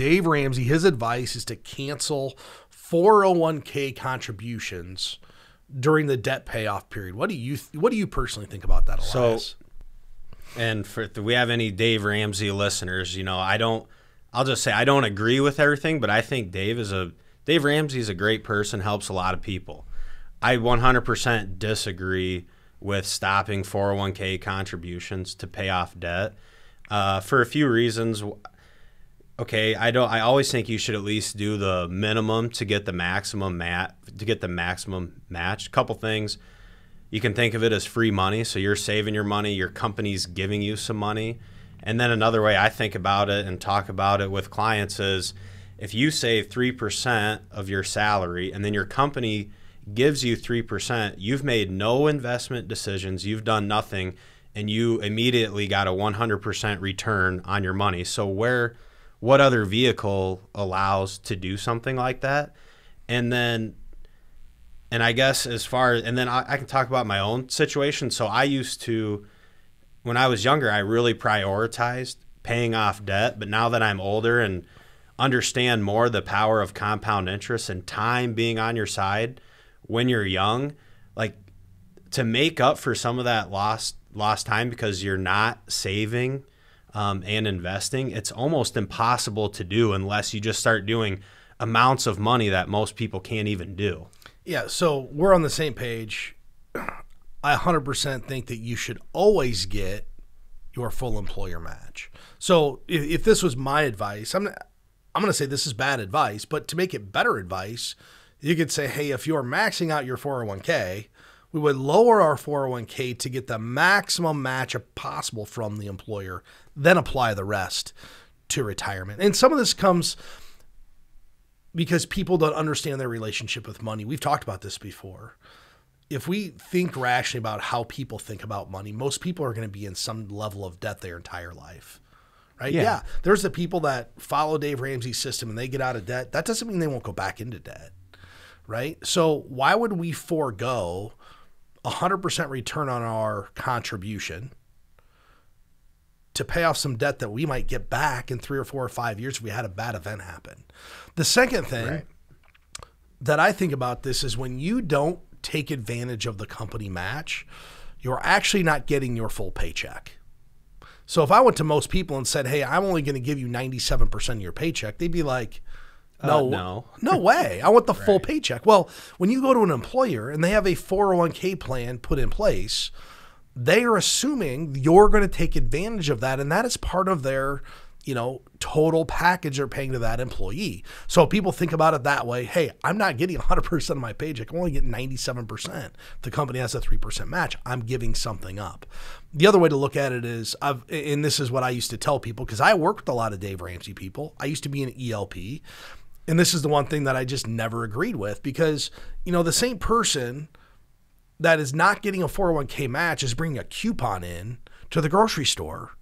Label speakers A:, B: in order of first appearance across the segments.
A: Dave Ramsey, his advice is to cancel 401k contributions during the debt payoff period. What do you personally think about that, Elias?
B: And if we have any Dave Ramsey listeners, I'll just say I don't agree with everything, but I think Dave Ramsey is a great person, helps a lot of people. I 100% disagree with stopping 401k contributions to pay off debt for a few reasons. Okay, I always think you should at least do the minimum to get the maximum match. A couple things. You can think of it as free money, so you're saving your money, your company's giving you some money. And then another way I think about it and talk about it with clients is if you save 3% of your salary and then your company gives you 3%, you've made no investment decisions, you've done nothing, and you immediately got a 100% return on your money. So what other vehicle allows to do something like that? And I guess and then I can talk about my own situation. So I used to, when I was younger, I really prioritized paying off debt. But now that I'm older and understand more the power of compound interest and time being on your side when you're young, like to make up for some of that lost time because you're not saving and investing, it's almost impossible to do unless you just start doing amounts of money that most people can't even do.
A: Yeah, so we're on the same page. I 100% think that you should always get your full employer match. So if this was my advice, I'm going to say this is bad advice, but to make it better advice, you could say, hey, if you're maxing out your 401k, we would lower our 401k to get the maximum match possible from the employer, then apply the rest to retirement. And some of this comes because people don't understand their relationship with money. We've talked about this before. If we think rationally about how people think about money, most people are going to be in some level of debt their entire life, right? Yeah. There's the people that follow Dave Ramsey's system and they get out of debt. That doesn't mean they won't go back into debt, right? So why would we forego 100% return on our contribution to pay off some debt that we might get back in 3 or 4 or 5 years if we had a bad event happen? The second thing that I think about this is when you don't take advantage of the company match, you're actually not getting your full paycheck. So if I went to most people and said, hey, I'm only going to give you 97% of your paycheck, they'd be like, no way. I want the full paycheck. Well, when you go to an employer and they have a 401k plan put in place, they are assuming you're going to take advantage of that. And that is part of their, total package they're paying to that employee. So people think about it that way. Hey, I'm not getting 100% of my paycheck. I'm only getting 97%. The company has a 3% match. I'm giving something up. The other way to look at it is, and this is what I used to tell people, because I worked with a lot of Dave Ramsey people. I used to be an ELP. And this is the one thing that I just never agreed with, because, the same person that is not getting a 401k match is bringing a coupon in to the grocery store.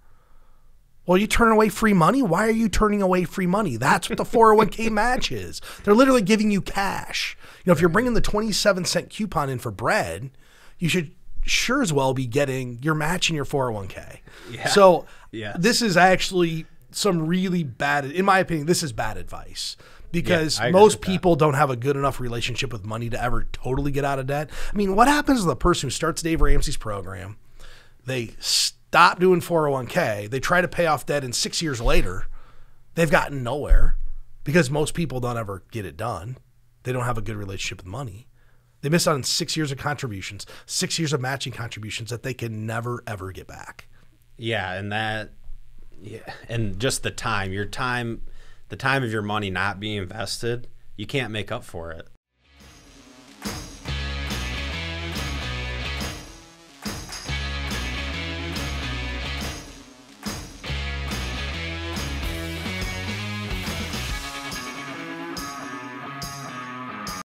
A: Well, you turn away free money? Why are you turning away free money? That's what the 401k match is. They're literally giving you cash. If you're bringing the 27-cent coupon in for bread, you should sure as well be getting your match in your 401k. Yeah. So this is actually some really bad, in my opinion, this is bad advice. Because most people don't have a good enough relationship with money to ever totally get out of debt. I mean, what happens to the person who starts Dave Ramsey's program? They stop doing 401k. They try to pay off debt, and 6 years later, they've gotten nowhere because most people don't ever get it done. They don't have a good relationship with money. They miss out on 6 years of contributions, 6 years of matching contributions that they can never, ever get back.
B: Yeah, and just the time of your money not being invested, you can't make up for it.